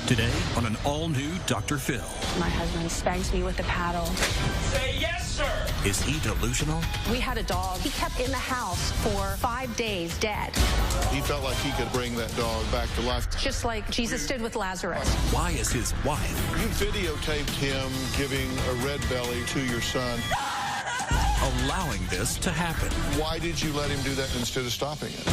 Today on an all-new Dr. Phil. My husband spanks me with a paddle. Say yes, sir. Is he delusional? We had a dog. He kept in the house for 5 days dead. He felt like he could bring that dog back to life. Just like Jesus did with Lazarus. Why is his wife You videotaped him giving a red belly to your son. allowing this to happen? Why did you let him do that instead of stopping it?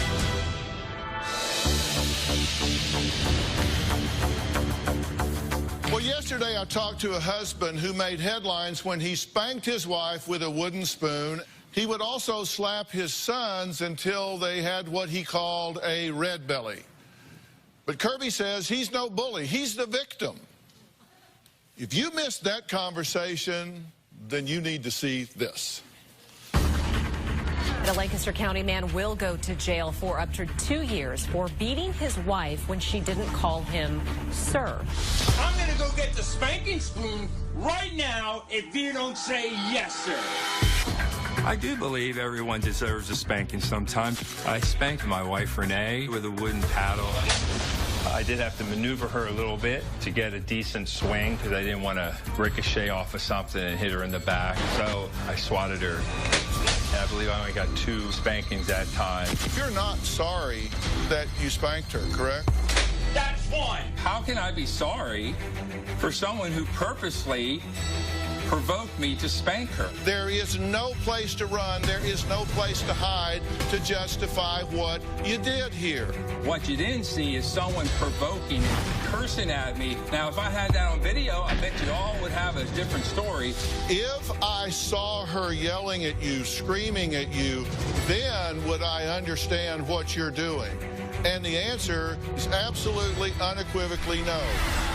Well, yesterday I talked to a husband who made headlines when he spanked his wife with a wooden spoon. He would also slap his sons until they had what he called a red belly. But Kirby says he's no bully. He's the victim. If you missed that conversation, then you need to see this. A Lancaster County man will go to jail for up to 2 years for beating his wife when she didn't call him sir. I'm going to go get the spanking spoon right now if you don't say yes, sir. I do believe everyone deserves a spanking sometimes. I spanked my wife, Renee, with a wooden paddle. I did have to maneuver her a little bit to get a decent swing because I didn't want to ricochet off of something and hit her in the back. So I swatted her. And I believe I only got 2 spankings that time. You're not sorry that you spanked her, correct? That's one. How can I be sorry for someone who purposely provoked me to spank her? There is no place to run. There is no place to hide to justify what you did here. What you didn't see is someone provoking, cursing at me. Now, if I had that on video, I bet you all would have a different story. If I saw her yelling at you, screaming at you, then would I understand what you're doing? And the answer is absolutely, unequivocally no.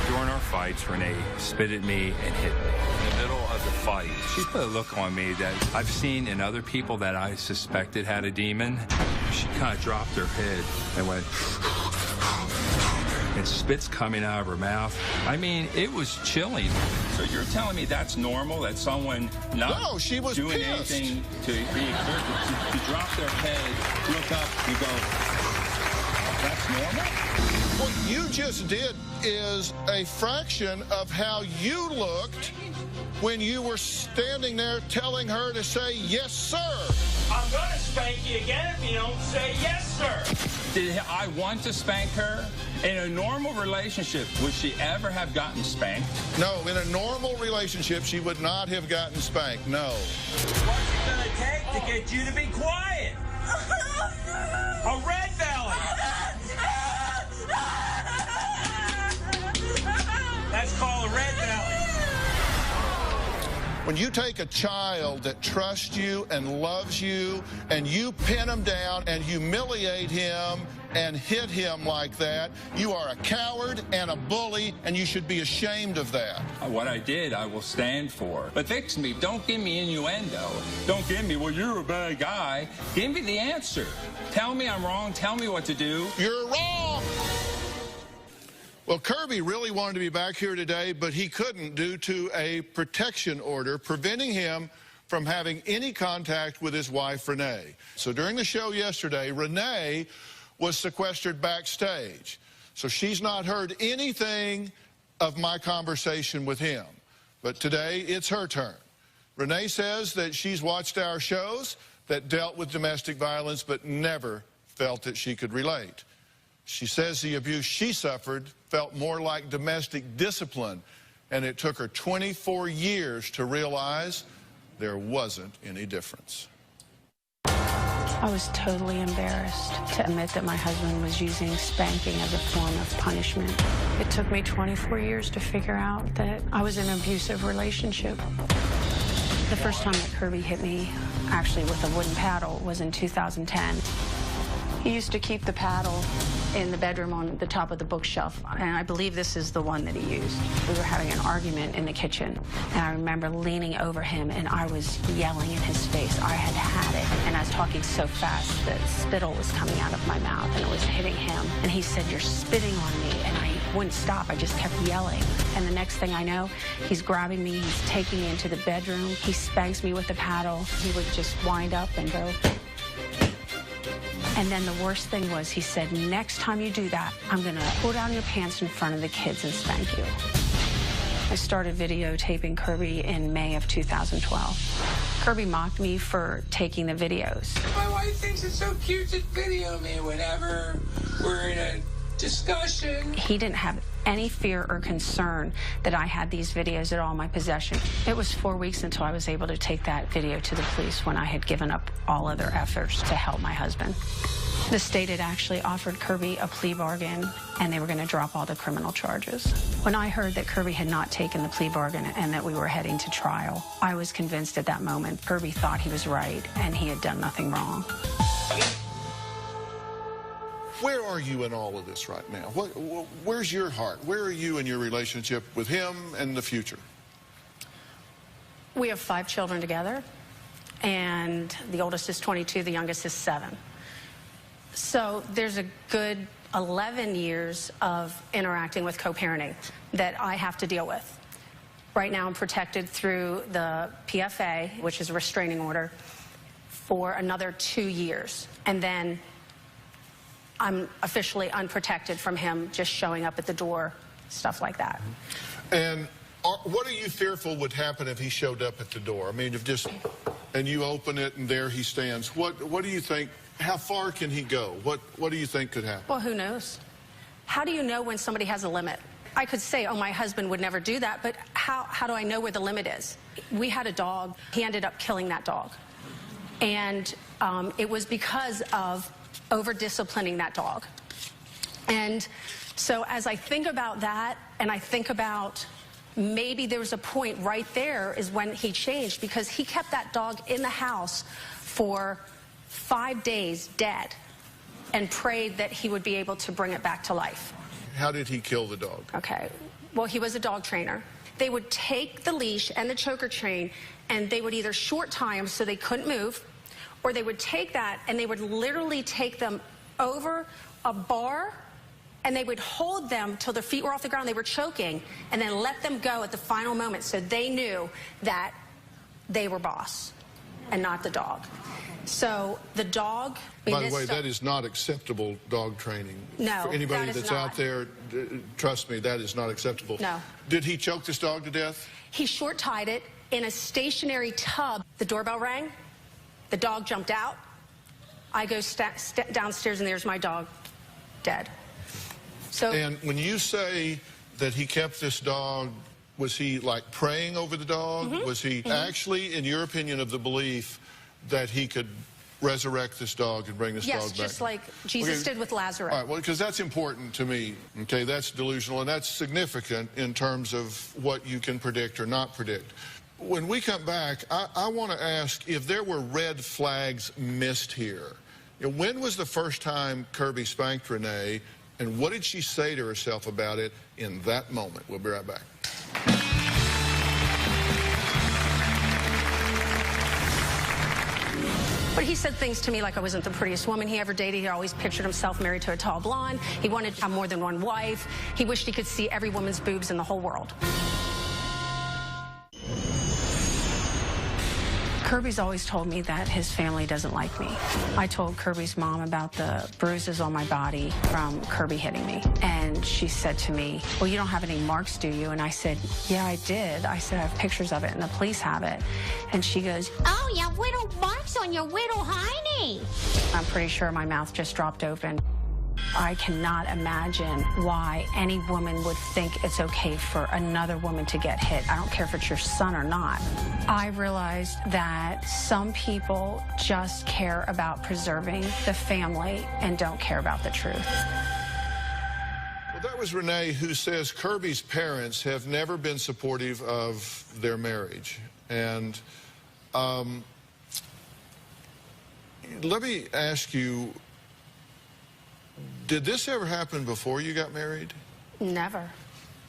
During our fights, Renee spit at me and hit me. In the middle of the fight, she put a look on me that I've seen in other people that I suspected had a demon. She kind of dropped her head and went, and spit's coming out of her mouth. I mean, it was chilling. So you're telling me that's normal, that someone not she was doing pissed. anything to be exerted, to drop their head, look up, and go, that's normal? What you just did is a fraction of how you looked when you were standing there telling her to say, yes, sir. I'm going to spank you again if you don't say yes, sir. Did I want to spank her? In a normal relationship, would she ever have gotten spanked? No, in a normal relationship, she would not have gotten spanked, no. What's it going to take to get you to be quiet? A red belly. That's called a red belly. When you take a child that trusts you and loves you and you pin him down and humiliate him and hit him like that, you are a coward and a bully, and you should be ashamed of that. What I did, I will stand for. But fix me. Don't give me innuendo. Don't give me, well, you're a bad guy. Give me the answer. Tell me I'm wrong. Tell me what to do. You're wrong. Well, Kirby really wanted to be back here today, but he couldn't due to a protection order preventing him from having any contact with his wife, Renee. So during the show yesterday, Renee was sequestered backstage. So she's not heard anything of my conversation with him. But today, it's her turn. Renee says that she's watched our shows that dealt with domestic violence, but never felt that she could relate. She says the abuse she suffered felt more like domestic discipline, and it took her 24 years to realize there wasn't any difference. I was totally embarrassed to admit that my husband was using spanking as a form of punishment. It took me 24 years to figure out that I was in an abusive relationship. The first time that Kirby hit me, actually with a wooden paddle, was in 2010. He used to keep the paddle in the bedroom on the top of the bookshelf, and I believe this is the one that he used. We were having an argument in the kitchen, and I remember leaning over him, and I was yelling in his face. I had had it, and I was talking so fast that spittle was coming out of my mouth, and it was hitting him. And he said, "You're spitting on me," and I wouldn't stop. I just kept yelling. And the next thing I know, he's grabbing me, he's taking me into the bedroom, he spanks me with the paddle. He would just wind up and go. And then the worst thing was he said, next time you do that, I'm going to pull down your pants in front of the kids and spank you. I started videotaping Kirby in May of 2012. Kirby mocked me for taking the videos. My wife thinks it's so cute to video me whenever we're in a discussion. He didn't have any fear or concern that I had these videos at all in my possession. It was 4 weeks until I was able to take that video to the police when I had given up all other efforts to help my husband. The state had actually offered Kirby a plea bargain, and they were going to drop all the criminal charges. When I heard that Kirby had not taken the plea bargain and that we were heading to trial, I was convinced at that moment Kirby thought he was right and he had done nothing wrong. Where are you in all of this right now? Where's your heart? Where are you in your relationship with him and the future? We have 5 children together, and the oldest is 22, the youngest is 7. So there's a good 11 years of interacting with co-parenting that I have to deal with. Right now I'm protected through the PFA, which is a restraining order, for another 2 years. And then I'm officially unprotected from him just showing up at the door, stuff like that. And what are you fearful would happen if he showed up at the door? I mean, and you open it and there he stands. What do you think? How far can he go? What do you think could happen? Well, who knows? How do you know when somebody has a limit? I could say, oh, my husband would never do that, but how do I know where the limit is? We had a dog. He ended up killing that dog. And it was because of over-disciplining that dog. And so as I think about that, and I think about maybe there was a point right there is when he changed, because he kept that dog in the house for 5 days dead and prayed that he would be able to bring it back to life. How did he kill the dog? Okay. Well, he was a dog trainer. They would take the leash and the choker chain, and they would either short tie him so they couldn't move, or they would take that and they would literally take them over a bar, and they would hold them till their feet were off the ground, they were choking, and then let them go at the final moment so they knew that they were boss and not the dog. So the dog... By the way, that is not acceptable dog training. No, for anybody that is that's not. out there, trust me, that is not acceptable. No. Did he choke this dog to death? He short-tied it in a stationary tub. The doorbell rang. The dog jumped out. I go downstairs, and there's my dog dead. So. And when you say that he kept this dog, was he like praying over the dog? Mm-hmm. Was he actually, in your opinion, of the belief that he could resurrect this dog and bring this dog back? Yes, just like Jesus did with Lazarus. All right, well, because that's important to me, okay? That's delusional, and that's significant in terms of what you can predict or not predict. When we come back, I want to ask if there were red flags missed here. You know, when was the first time Kirby spanked Renee, and what did she say to herself about it in that moment? We'll be right back. But he said things to me like I wasn't the prettiest woman he ever dated. He always pictured himself married to a tall blonde. He wanted to have more than one wife. He wished he could see every woman's boobs in the whole world. Kirby's always told me that his family doesn't like me. I told Kirby's mom about the bruises on my body from Kirby hitting me. And she said to me, well, you don't have any marks, do you? And I said, yeah, I did. I said, I have pictures of it, and the police have it. And she goes, oh, yeah, little marks on your little hiney. I'm pretty sure my mouth just dropped open. I cannot imagine why any woman would think it's okay for another woman to get hit. I don't care if it's your son or not. I realized that some people just care about preserving the family and don't care about the truth. Well, that was Renee, who says Kirby's parents have never been supportive of their marriage. And let me ask you, did this ever happen before you got married? Never.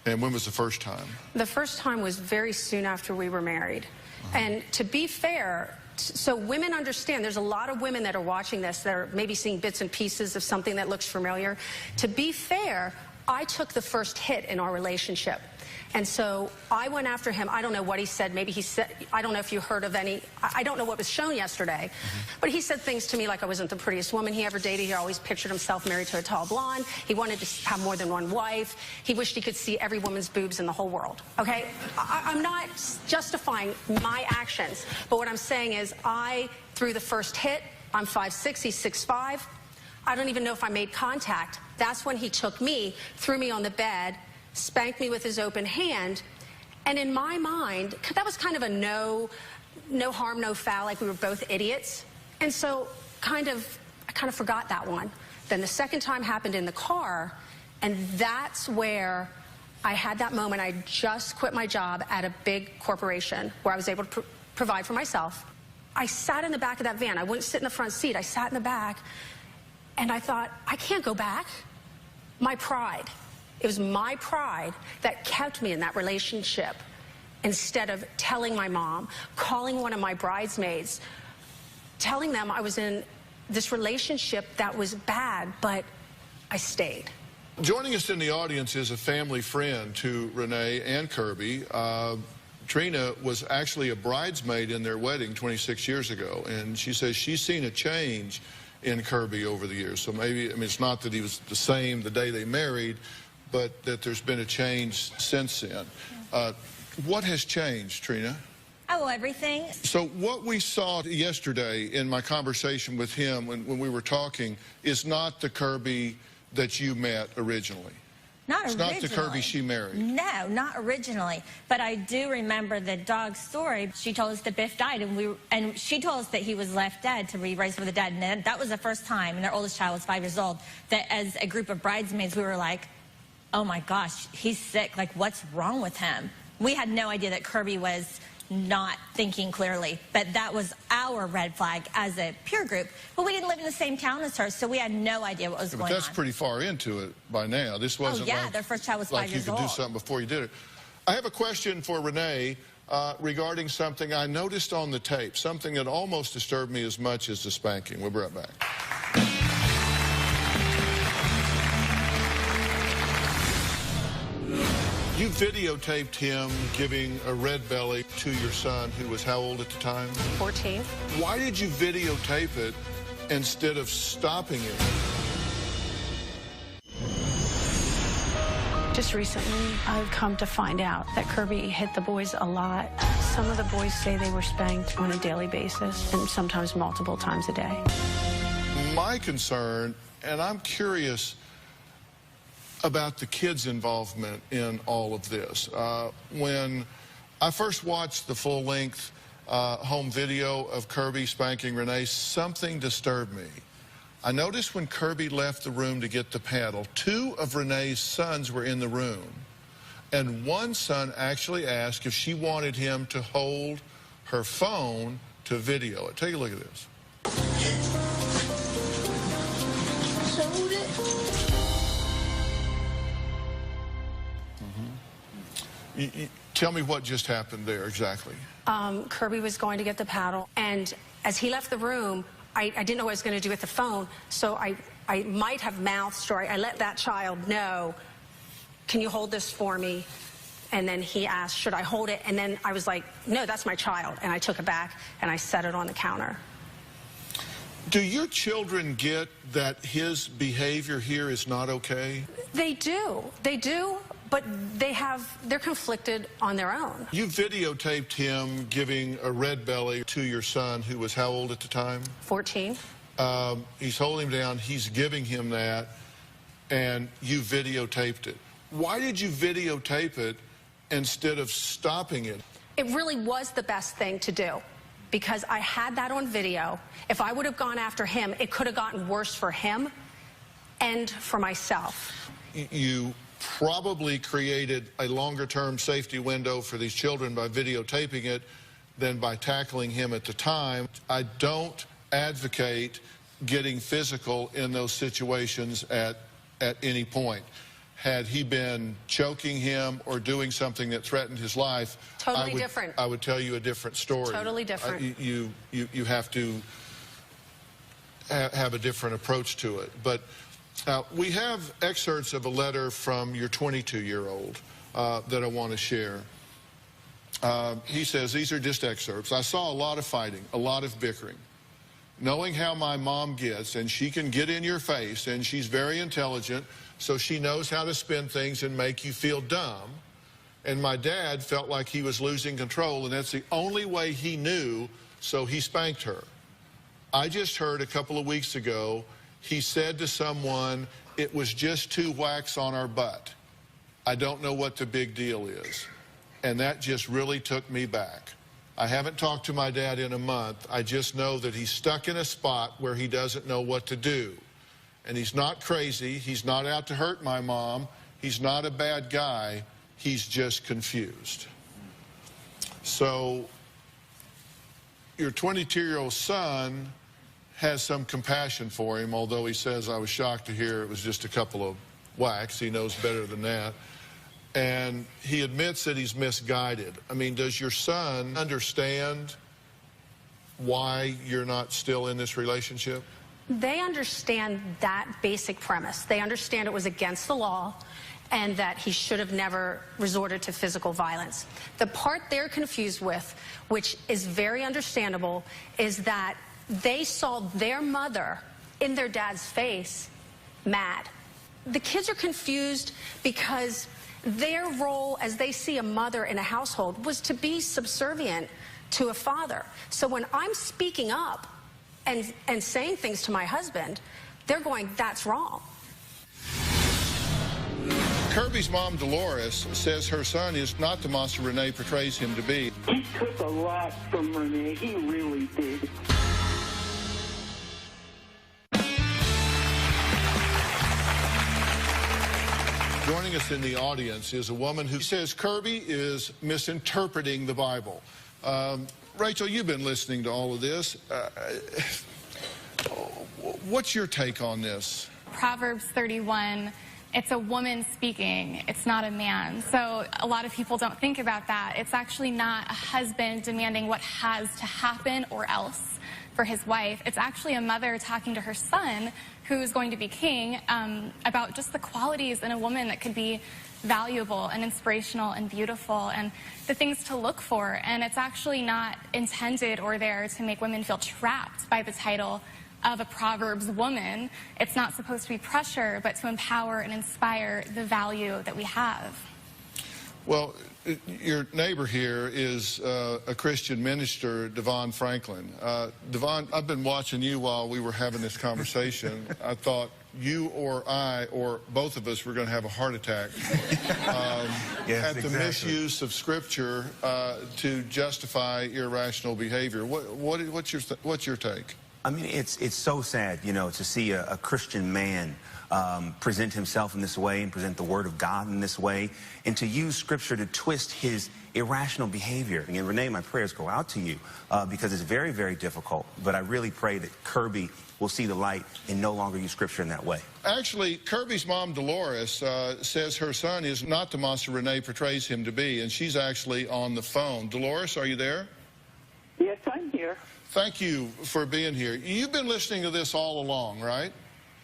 And when was the first time? The first time was very soon after we were married. And to be fair, so women understand, there's a lot of women that are watching this that are maybe seeing bits and pieces of something that looks familiar. To be fair, I took the first hit in our relationship. And so I went after him. I don't know what he said. Maybe he said, I don't know if you heard of any, I don't know what was shown yesterday, but he said things to me like I wasn't the prettiest woman he ever dated. He always pictured himself married to a tall blonde. He wanted to have more than one wife. He wished he could see every woman's boobs in the whole world. Okay? I'm not justifying my actions, but what I'm saying is I threw the first hit. I'm 5'6", he's 6'5". I don't even know if I made contact. That's when he took me, threw me on the bed, spanked me with his open hand, and in my mind, that was kind of a no harm, no foul, like we were both idiots. And so I kind of forgot that one. Then the second time happened in the car, and that's where I had that moment. I just quit my job at a big corporation where I was able to provide for myself. I sat in the back of that van. I wouldn't sit in the front seat. I sat in the back, and I thought, I can't go back. My pride. It was my pride that kept me in that relationship instead of telling my mom, calling one of my bridesmaids, telling them I was in this relationship that was bad, but I stayed. Joining us in the audience is a family friend to Renee and Kirby. Trina was actually a bridesmaid in their wedding 26 years ago, and she says she's seen a change in Kirby over the years. So maybe, I mean, it's not that he was the same the day they married, but that there's been a change since then. What has changed, Trina? Oh, everything. So what we saw yesterday in my conversation with him when we were talking is not the Kirby that you met originally. Not it's originally. Not the Kirby she married. No, not originally. But I do remember the dog's story. She told us that Biff died, and she told us that he was left dead to be raised with a dad. And that was the first time, and their oldest child was 5 years old, that as a group of bridesmaids, we were like, oh my gosh, he's sick. Like, what's wrong with him? We had no idea that Kirby was not thinking clearly, but that was our red flag as a peer group. But we didn't live in the same town as her, so we had no idea what was going on. But that's pretty far into it by now. This wasn't like, their first child was 5 years old. Like you could do something before you did it. I have a question for Renee regarding something I noticed on the tape, something that almost disturbed me as much as the spanking. We'll be right back. You videotaped him giving a red belly to your son, who was how old at the time? 14. Why did you videotape it instead of stopping it? Just recently, I've come to find out that Kirby hit the boys a lot. Some of the boys say they were spanked on a daily basis and sometimes multiple times a day. My concern, and I'm curious about the kids' involvement in all of this. When I first watched the full-length home video of Kirby spanking Renee, something disturbed me. I noticed when Kirby left the room to get the paddle, 2 of Renee's sons were in the room, and one son actually asked if she wanted him to hold her phone to video it. Take a look at this. Tell me what just happened there exactly. Kirby was going to get the paddle, and as he left the room, I didn't know what I was going to do with the phone, so I might have mouthed, or I let that child know, can you hold this for me? And then he asked, should I hold it? And then I was like, no, that's my child. And I took it back, and I set it on the counter. Do your children get that his behavior here is not okay? They do. They do. But they're conflicted on their own. You videotaped him giving a red belly to your son, who was how old at the time? 14. He's holding him down, he's giving him that, and you videotaped it. Why did you videotape it instead of stopping it? It really was the best thing to do, because I had that on video. If I would have gone after him, it could have gotten worse for him and for myself. You probably created a longer-term safety window for these children by videotaping it than by tackling him at the time. I don't advocate getting physical in those situations at any point. Had he been choking him or doing something that threatened his life, different. I would tell you a different story. Totally different. You have to have a different approach to it. But We have excerpts of a letter from your 22-year-old that I want to share. He says, these are just excerpts. I saw a lot of fighting, a lot of bickering. Knowing how my mom gets, and she can get in your face, and she's very intelligent, so she knows how to spin things and make you feel dumb. And my dad felt like he was losing control, and that's the only way he knew, so he spanked her. I just heard a couple of weeks ago, he said to someone, it was just 2 whacks on our butt. I don't know what the big deal is. And that just really took me back. I haven't talked to my dad in a month. I just know that he's stuck in a spot where he doesn't know what to do. And he's not crazy. He's not out to hurt my mom. He's not a bad guy. He's just confused. So your 22-year-old son has some compassion for him, although he says, I was shocked to hear it was just a couple of whacks. He knows better than that. And he admits that he's misguided. I mean, does your son understand why you're not still in this relationship? They understand that basic premise. They understand it was against the law and that he should have never resorted to physical violence. The part they're confused with, which is very understandable, is that they saw their mother in their dad's face mad. The kids are confused because their role as they see a mother in a household was to be subservient to a father. So when I'm speaking up and saying things to my husband, they're going, that's wrong. Kirby's mom, Dolores, says her son is not the monster Renee portrays him to be. He took a lot from Renee. He really did. Joining us in the audience is a woman who says Kirby is misinterpreting the Bible. Rachel, you've been listening to all of this. What's your take on this? Proverbs 31, it's a woman speaking. It's not a man. So a lot of people don't think about that. It's actually not a husband demanding what has to happen or else for his wife. It's actually a mother talking to her son, who's going to be king, about just the qualities in a woman that could be valuable and inspirational and beautiful and the things to look for. And it's actually not intended or there to make women feel trapped by the title of a Proverbs woman. It's not supposed to be pressure, but to empower and inspire the value that we have. Well, your neighbor here is a Christian minister, Devon Franklin. Devon, I've been watching you while we were having this conversation. I thought you or I or both of us were going to have a heart attack at the misuse of Scripture to justify irrational behavior. What's your take? I mean, it's so sad, you know, to see a Christian man present himself in this way and present the Word of God in this way, and to use Scripture to twist his irrational behavior. And Renee, my prayers go out to you because it's very, very difficult. But I really pray that Kirby will see the light and no longer use Scripture in that way. Actually, Kirby's mom, Dolores, says her son is not the monster Renee portrays him to be, and she's actually on the phone. Dolores, are you there? Yes, I'm here. Thank you for being here. You've been listening to this all along, right?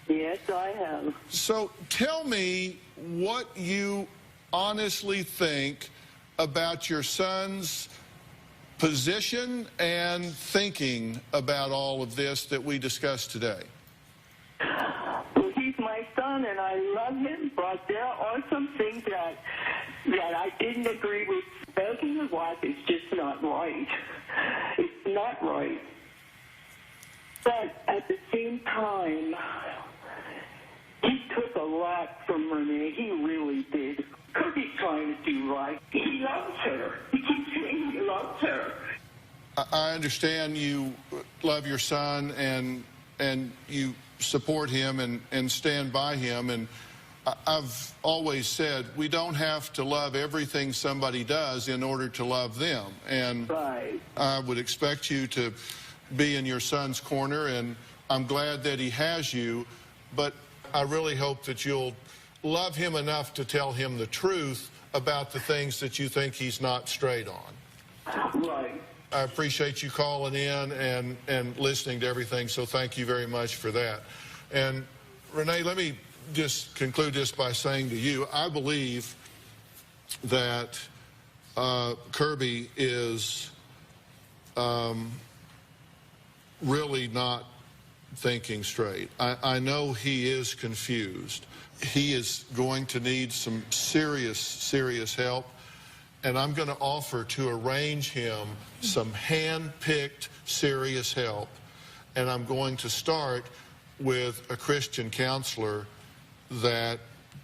Yes, I have. So tell me what you honestly think about your son's position and thinking about all of this that we discussed today. Well, he's my son, and I love him, but there are some things that I didn't agree with. Spanking his wife is just not right. It's not right. But at the same time, he took a lot from Renee. He really did. Kirby's trying to do right. He loves her. He keeps saying he loves her. I understand you love your son and you support him and stand by him. And I've always said we don't have to love everything somebody does in order to love them. And right. I would expect you to be in your son's corner, and I'm glad that he has you. But I really hope that you'll love him enough to tell him the truth about the things that you think he's not straight on. Right. I appreciate you calling in and listening to everything, so thank you very much for that. And Renee, let me just conclude this by saying to you, I believe that Kirby is really not thinking straight. I know he is confused. He is going to need some serious help, and I'm going to offer to arrange him some hand-picked serious help, and I'm going to start with a Christian counselor that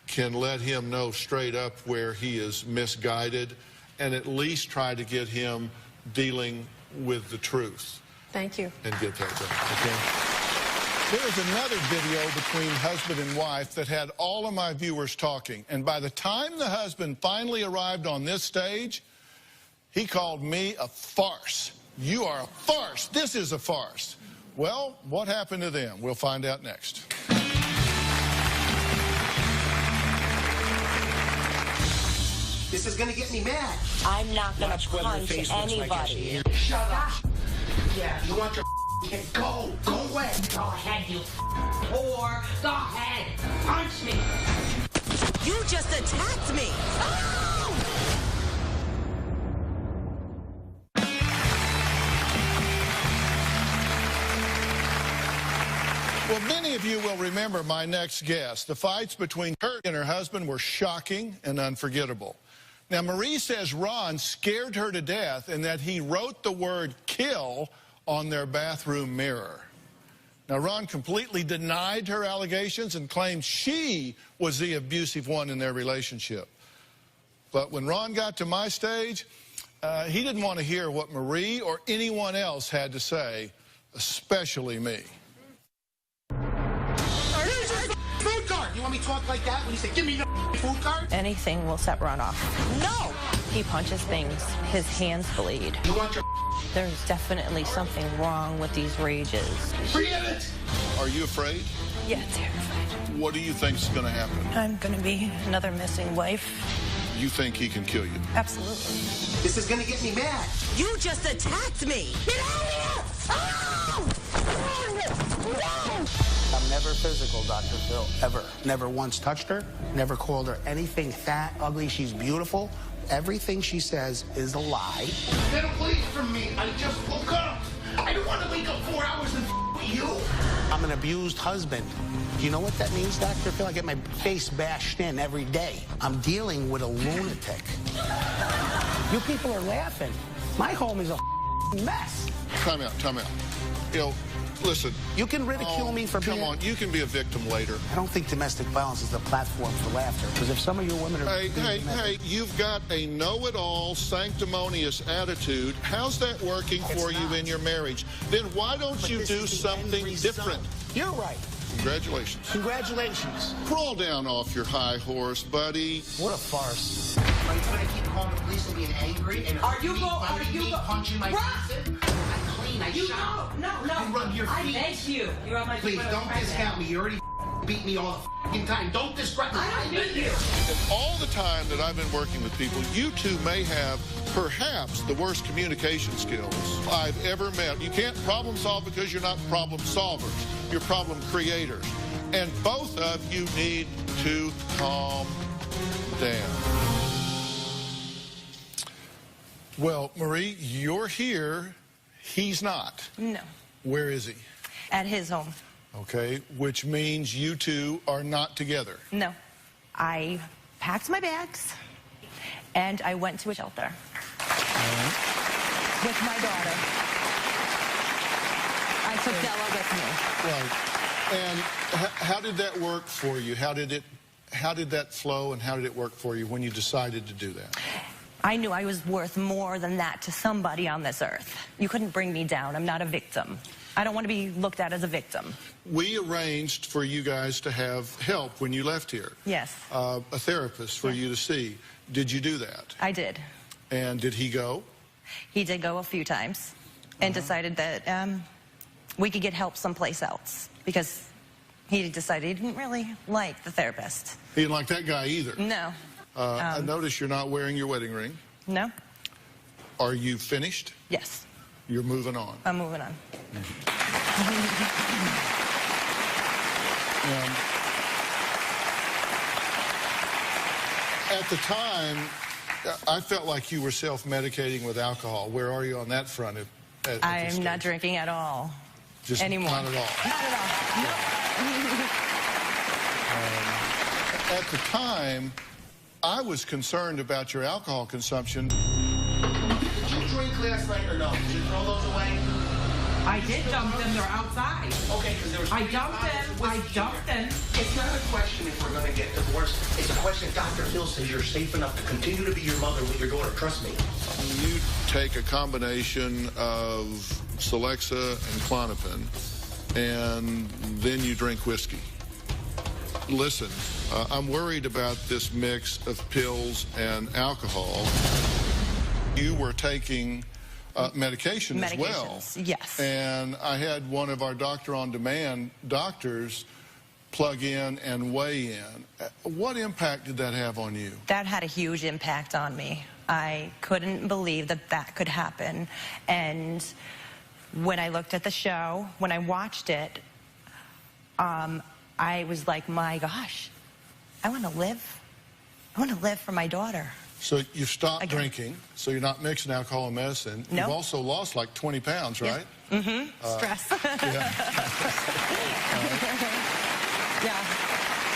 can let him know straight up where he is misguided and at least try to get him dealing with the truth. Thank you. And get that done, okay? There is another video between husband and wife that had all of my viewers talking. And by the time the husband finally arrived on this stage, he called me a farce. You are a farce. This is a farce. Well, what happened to them? We'll find out next. This is gonna get me mad. I'm not gonna punch anybody. Shut up. Yeah, you want your head? Go away. Go ahead, you whore. Go ahead, punch me. You just attacked me. Oh! Well, many of you will remember my next guest. The fights between her and her husband were shocking and unforgettable. Now, Marie says Ron scared her to death and that he wrote the word kill on their bathroom mirror. Now, Ron completely denied her allegations and claimed she was the abusive one in their relationship. But when Ron got to my stage, he didn't want to hear what Marie or anyone else had to say, especially me. Food card. You want me to talk like that when you say, give me the food card? Anything will set Ron off. No! He punches things. His hands bleed. You want your There's definitely something wrong with these rages. Forget it! Are you afraid? Yeah, terrified. What do you think's going to happen? I'm going to be another missing wife. You think he can kill you? Absolutely. This is gonna get me mad. You just attacked me. Get out of here! Oh! I'm never physical, Dr. Phil, ever. Never once touched her, never called her anything fat, ugly. She's beautiful. Everything she says is a lie. Get away from me. I just woke up. I don't want to wake up 4 hours and with you. I'm an abused husband. Do you know what that means, Dr. Phil? I get my face bashed in every day. I'm dealing with a lunatic. You people are laughing. My home is a mess. Time out. You know, listen. You can ridicule me for being... Come on, you can be a victim later. I don't think domestic violence is the platform for laughter, because if some of you women are... Hey, you've got a know-it-all, sanctimonious attitude. How's that working for you in your marriage? Then why don't you do something different? You're right. Congratulations. Congratulations. Crawl down off your high horse, buddy. What a farce. Are you going to keep calling the police and being angry? And punching my face in? I'm clean. I shot. No. You rub your feet. I begged you. You're on my Please, don't discount me. You already beat me all the time. Don't discredit me. I beat you. And all the time that I've been working with people, you two may have perhaps the worst communication skills I've ever met. You can't problem solve because you're not problem solvers. You're problem creators. And both of you need to calm down. Well, Marie, you're here. He's not. No. Where is he? At his home. Okay, which means you two are not together. No. I packed my bags and I went to a shelter with my daughter. I took Della with me. Right. And how did that work for you? How did that flow and how did it work for you when you decided to do that? I knew I was worth more than that to somebody on this earth. You couldn't bring me down. I'm not a victim. I don't want to be looked at as a victim. We arranged for you guys to have help when you left here. Yes. A therapist for you to see. Did you do that? I did. And did he go? He did go a few times and decided that we could get help someplace else because he decided he didn't really like the therapist. He didn't like that guy either. No. I notice you're not wearing your wedding ring. No. Are you finished? Yes. You're moving on. I'm moving on. At the time, I felt like you were self-medicating with alcohol. Where are you on that front? I'm not drinking at all. Just anymore. Not at all. Not at all. No. At the time, I was concerned about your alcohol consumption. Did you drink last night or no? Did you throw those away? I did dump them. They're outside. Okay, because there was... I dumped them. I dumped them. It's not a question if we're going to get divorced. It's a question if Dr. Phil says you're safe enough to continue to be your mother with your daughter. Trust me. You take a combination of Celexa and Klonopin, and then you drink whiskey. Listen, I'm worried about this mix of pills and alcohol. You were taking medication as well. Yes. And I had one of our Doctor on Demand doctors plug in and weigh in. What impact did that have on you? That had a huge impact on me. I couldn't believe that that could happen. And when I looked at the show, when I watched it, I was like, my gosh, I want to live. I want to live for my daughter. So you've stopped drinking, so you're not mixing alcohol and medicine. Nope. You've also lost like 20 pounds, right? Yeah. Mm-hmm. Stress. Yeah. Yeah.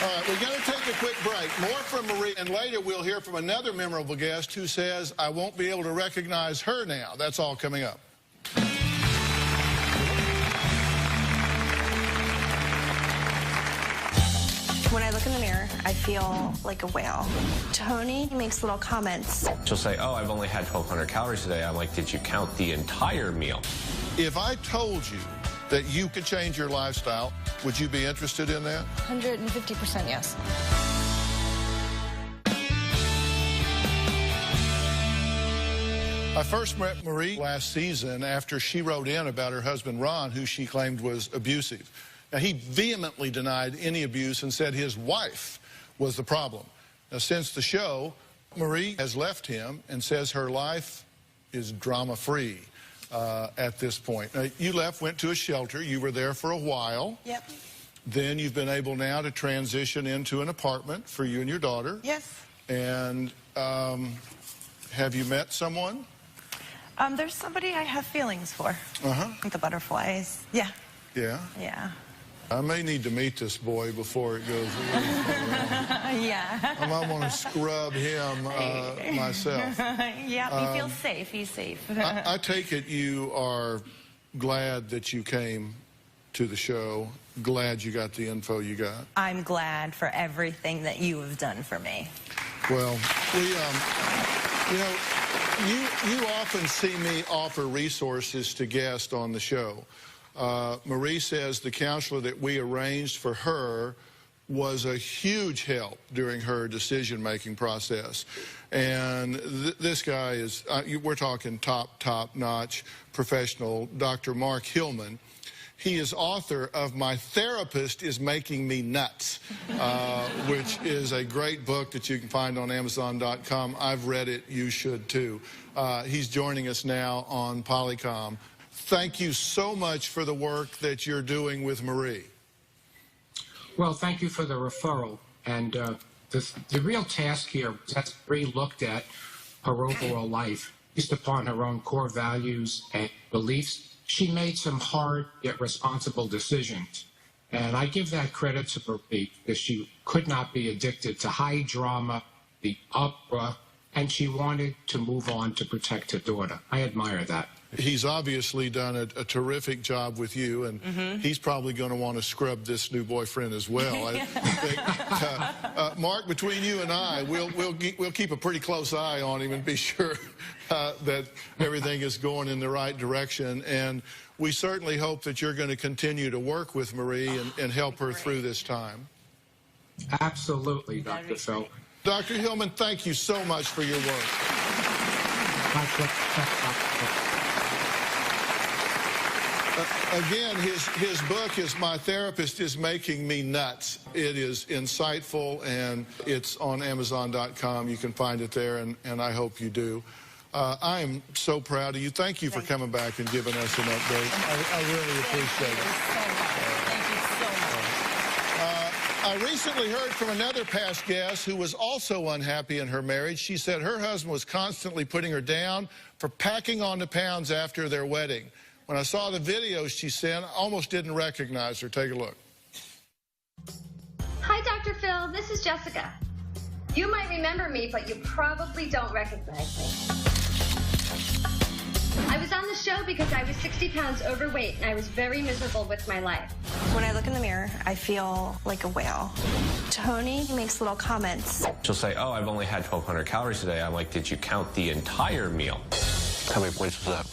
All right, we're going to take a quick break. More from Marie, and later we'll hear from another memorable guest who says, I won't be able to recognize her now. That's all coming up. When I look in the mirror, I feel like a whale. Tony makes little comments. She'll say, oh, I've only had 1,200 calories today. I'm like, did you count the entire meal? If I told you that you could change your lifestyle, would you be interested in that? 150% yes. I first met Marie last season after she wrote in about her husband, Ron, who she claimed was abusive. Now, he vehemently denied any abuse and said his wife was the problem. Now, since the show, Marie has left him and says her life is drama-free at this point. Now, you left, went to a shelter. You were there for a while. Yep. Then you've been able now to transition into an apartment for you and your daughter. Yes. And have you met someone? There's somebody I have feelings for. Uh-huh. The butterflies. Yeah. Yeah? Yeah. I may need to meet this boy before it goes away. Yeah. I might want to scrub him myself. Yeah, he feels safe. He's safe. I take it you are glad that you came to the show, glad you got the info you got. I'm glad for everything that you have done for me. Well, you know, you often see me offer resources to guests on the show. Marie says the counselor that we arranged for her was a huge help during her decision-making process. And this guy is, we're talking top-notch professional, Dr. Mark Hillman. He is author of My Therapist is Making Me Nuts, which is a great book that you can find on Amazon.com. I've read it. You should, too. He's joining us now on Polycom. Thank you so much for the work that you're doing with Marie. Well, thank you for the referral. And the real task here is that Marie looked at her overall life, based upon her own core values and beliefs. She made some hard yet responsible decisions. And I give that credit to Marie because she could not be addicted to high drama, the opera, and she wanted to move on to protect her daughter. I admire that. He's obviously done a terrific job with you, and he's probably going to want to scrub this new boyfriend as well. I think, Mark, between you and I, we'll keep a pretty close eye on him and be sure that everything is going in the right direction. And we certainly hope that you're going to continue to work with Marie and help her through this time. Absolutely, Dr. Phil. Dr. Hillman, thank you so much for your work. Again, his book is My Therapist is Making Me Nuts. It is insightful, and it's on Amazon.com. You can find it there, and I hope you do. I am so proud of you. Thank you for coming back and giving us an update. I really appreciate it. Thank you so much. I I recently heard from another past guest who was also unhappy in her marriage. She said her husband was constantly putting her down for packing on the pounds after their wedding. When I saw the videos she sent, I almost didn't recognize her. Take a look. Hi, Dr. Phil. This is Jessica. You might remember me, but you probably don't recognize me. I was on the show because I was 60 pounds overweight and I was very miserable with my life. When I look in the mirror, I feel like a whale. Tony makes little comments. She'll say, oh, I've only had 1,200 calories today. I'm like, did you count the entire meal? How many points was that?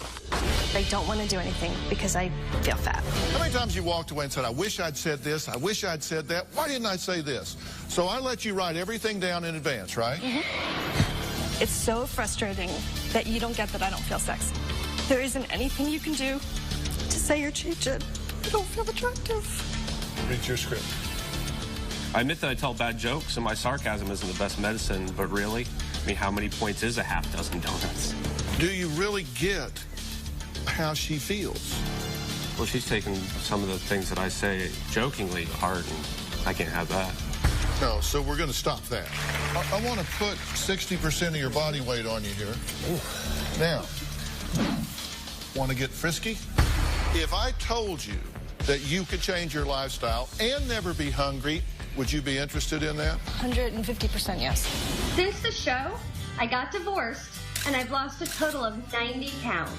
I don't want to do anything because I feel fat. How many times you walked away and said, I wish I'd said this, I wish I'd said that, why didn't I say this? So I let you write everything down in advance, right? Mm-hmm. It's so frustrating that you don't get that I don't feel sexy. There isn't anything you can do to say you're changed. You don't feel attractive. Read your script. I admit that I tell bad jokes and my sarcasm isn't the best medicine, but really, I mean, how many points is a half dozen donuts? Do you really get how she feels? Well, she's taken some of the things that I say jokingly to heart, and I can't have that. No, so we're going to stop that. I want to put 60% of your body weight on you here. Ooh. Now, want to get frisky? If I told you that you could change your lifestyle and never be hungry, would you be interested in that? 150% yes. Since the show, I got divorced and I've lost a total of 90 pounds.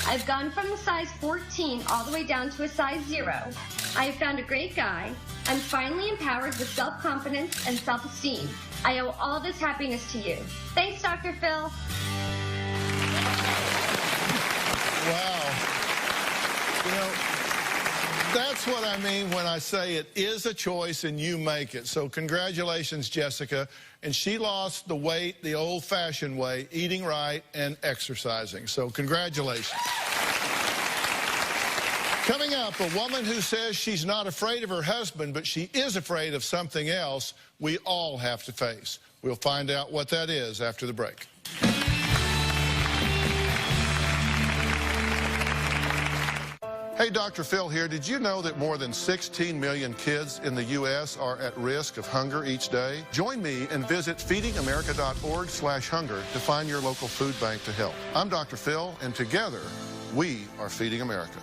I've gone from the size 14 all the way down to a size 0. I have found a great guy. I'm finally empowered with self-confidence and self-esteem. I owe all this happiness to you. Thanks, Dr. Phil. Wow. You know, that's what I mean when I say it is a choice and you make it. So congratulations, Jessica. And she lost the weight the old-fashioned way, eating right and exercising. So congratulations. Coming up, a woman who says she's not afraid of her husband, but she is afraid of something else we all have to face. We'll find out what that is after the break. Hey, Dr. Phil here. Did you know that more than 16 million kids in the U.S. are at risk of hunger each day? Join me and visit feedingamerica.org/hunger to find your local food bank to help. I'm Dr. Phil, and together, we are Feeding America.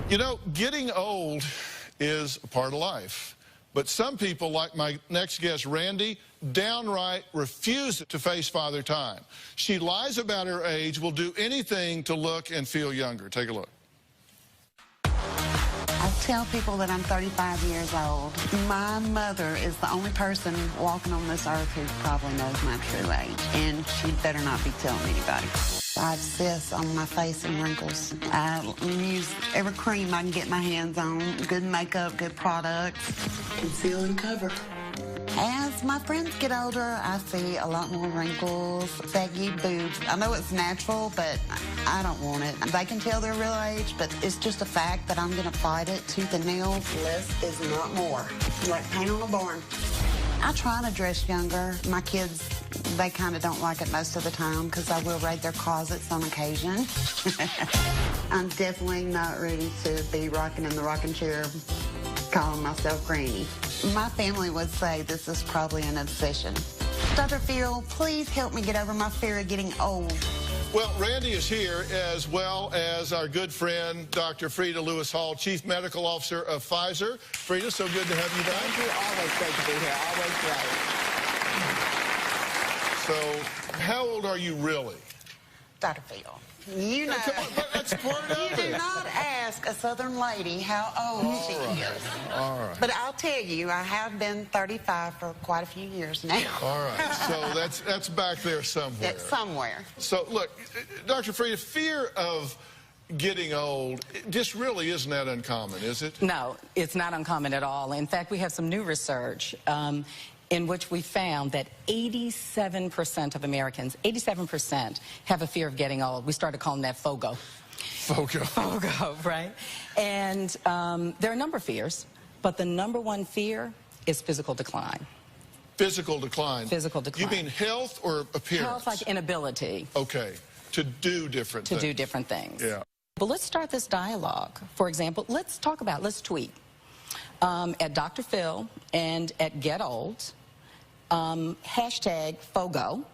You know, getting old is a part of life. But some people, like my next guest, Randy, downright refuse to face Father Time. She lies about her age, will do anything to look and feel younger. Take a look. I tell people that I'm 35 years old. My mother is the only person walking on this earth who probably knows my true age, and she'd better not be telling anybody. I have cysts on my face and wrinkles. I use every cream I can get my hands on, good makeup, good products. Conceal and cover. As my friends get older, I see a lot more wrinkles, baggy boobs. I know it's natural, but I don't want it. They can tell their real age, but it's just a fact that I'm going to fight it tooth and nail. Less is not more. Like paint on a barn. I try to dress younger. My kids, they kind of don't like it most of the time because I will raid their closets on occasion. I'm definitely not ready to be rocking in the rocking chair, calling myself Granny. My family would say this is probably an obsession. Dr. Phil, please help me get over my fear of getting old. Well, Randy is here, as well as our good friend, Dr. Frida Lewis Hall, Chief Medical Officer of Pfizer. Frida, so good to have you back. Thank you. Always great to be here. Always great. So, how old are you really? Dr. Phil, you know, that's part of you do not ask a Southern lady how old she is. All right. But I'll tell you, I have been 35 for quite a few years now. All right. So that's back there somewhere. It's somewhere. So, look, Dr. Frida, fear of getting old just really isn't that uncommon, is it? No, it's not uncommon at all. In fact, we have some new research in which we found that 87% of Americans, 87% have a fear of getting old. We started calling that FOGO. FOGO. FOGO, right? And there are a number of fears, but the number one fear is physical decline. Physical decline? Physical decline. You mean health or appearance? Health, like inability. Okay. To do different things. To do different things. Yeah. But let's start this dialogue. For example, let's tweet. at Dr. Phil and at Get Old. Hashtag FOGO.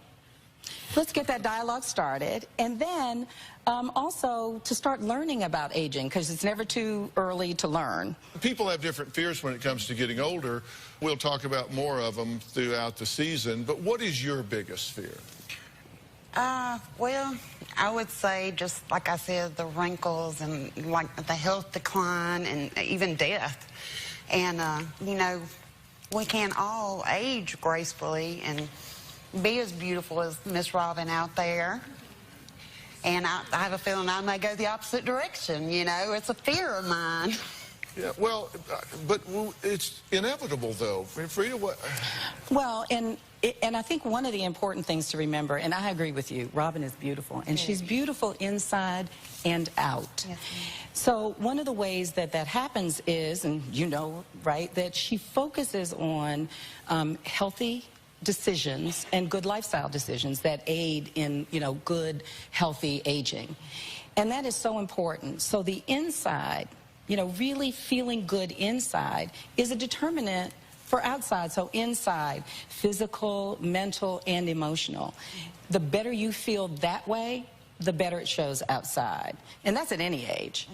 Let's get that dialogue started. And then also to start learning about aging, because it's never too early to learn. People have different fears when it comes to getting older. We'll talk about more of them throughout the season. But what is your biggest fear? Well, I would say, just like I said, the wrinkles and like the health decline and even death. And, you know, we can't all age gracefully and be as beautiful as Miss Robin out there. And I have a feeling I may go the opposite direction, you know. It's a fear of mine. Yeah, well, but it's inevitable, though. Freda, what? Well, and I think one of the important things to remember, and I agree with you, Robin is beautiful, and she's beautiful inside and out. Yes, so one of the ways that that happens is, and you know, right, that she focuses on healthy decisions and good lifestyle decisions that aid in, you know, good, healthy aging. And that is so important. So the inside, you know, really feeling good inside is a determinant for outside. So inside, physical, mental, and emotional. The better you feel that way, the better it shows outside. And that's at any age.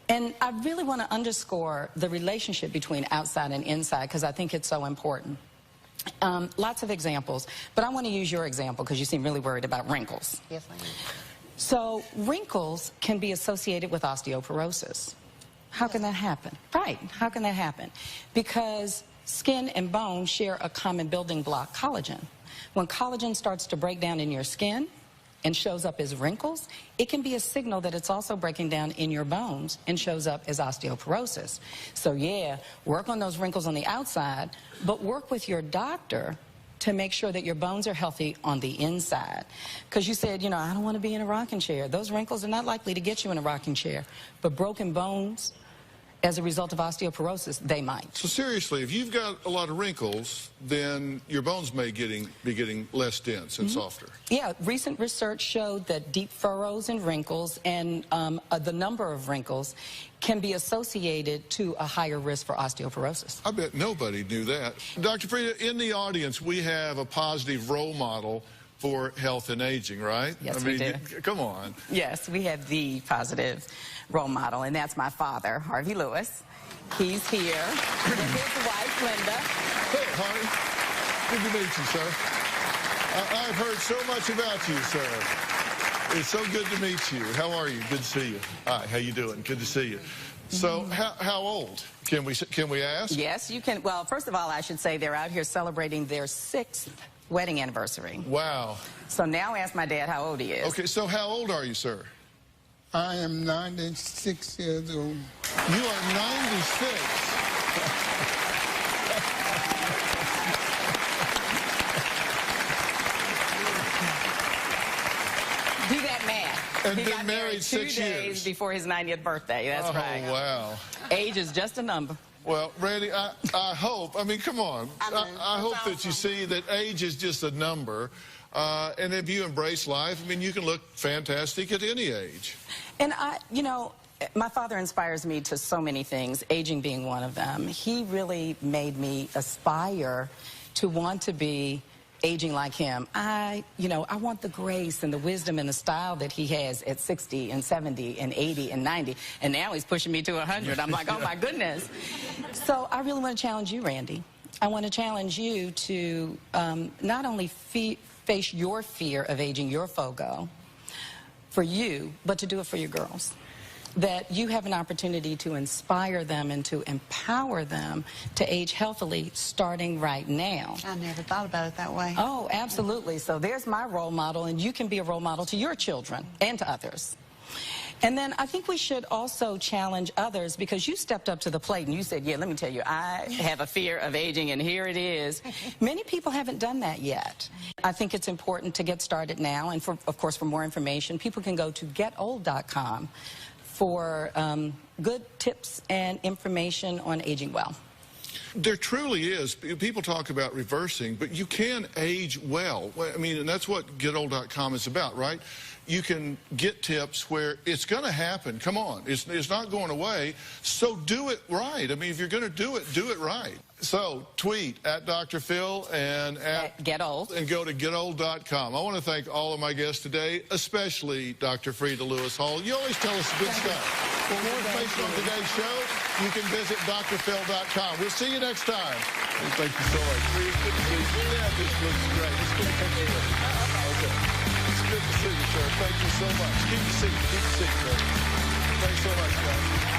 And I really want to underscore the relationship between outside and inside, because I think it's so important. Lots of examples, but I want to use your example because you seem really worried about wrinkles. Yes, I am. So wrinkles can be associated with osteoporosis. How can that happen? Right, how can that happen? Because skin and bone share a common building block, collagen. When collagen starts to break down in your skin and shows up as wrinkles, it can be a signal that it's also breaking down in your bones and shows up as osteoporosis. So yeah, work on those wrinkles on the outside, but work with your doctor to make sure that your bones are healthy on the inside. Because you said, you know, I don't want to be in a rocking chair. Those wrinkles are not likely to get you in a rocking chair, but broken bones, as a result of osteoporosis, they might. So seriously, if you've got a lot of wrinkles, then your bones may be getting less dense and softer. Yeah, recent research showed that deep furrows and wrinkles and the number of wrinkles can be associated to a higher risk for osteoporosis. I bet nobody knew that. Dr. Freda, in the audience, we have a positive role model for health and aging, right? Yes, I mean, we do. Come on. Yes, we have the positive role model, and that's my father, Harvey Lewis. He's here with his wife, Linda. Hey, Harvey. Good to meet you, sir. I've heard so much about you, sir. It's so good to meet you. How are you? Good to see you. Hi, how you doing? Good to see you. So, how old? Can we ask? Yes, you can. Well, first of all, I should say they're out here celebrating their 6th wedding anniversary. Wow. So now ask my dad how old he is. Okay, so how old are you, sir? I am 96 years old. You are 96? Do that math. And he been got married 6 2 years. days before his 90th birthday. That's right. Oh, wow. Age is just a number. Well, Randy, I hope, I mean, come on. I hope that you see that age is just a number. And if you embrace life, I mean, you can look fantastic at any age. And you know, my father inspires me to so many things, aging being one of them. He really made me aspire to want to be aging like him. I want the grace and the wisdom and the style that he has at 60 and 70 and 80 and 90. And now he's pushing me to 100. I'm like, oh my goodness. So I really want to challenge you, Randy. I want to challenge you to not only face your fear of aging, your FOGO, for you, but to do it for your girls. That you have an opportunity to inspire them and to empower them to age healthily starting right now. I never thought about it that way. Oh, absolutely. So there's my role model, and you can be a role model to your children and to others. And then I think we should also challenge others, because you stepped up to the plate and you said, yeah, let me tell you, I have a fear of aging, and here it is. Many people haven't done that yet. I think it's important to get started now, and of course, for more information, people can go to getold.com for good tips and information on aging well. There truly is. People talk about reversing, but you can age well. I mean, and that's what GetOld.com is about, right? You can get tips where it's going to happen. Come on. It's not going away. So do it right. I mean, if you're going to do it right. So tweet at Dr. Phil and at GetOld. And go to GetOld.com. I want to thank all of my guests today, especially Dr. Frieda Lewis Hall. You always tell us good stuff. For more information on today's show, you can visit drphil.com. We'll see you next time. And thank you so much. Good to see you. Yeah, this looks great. It's good to catch you. Okay. It's good to see you, sir. Thank you so much. Keep the seat. Keep the seat, sir. Thanks so much, guys.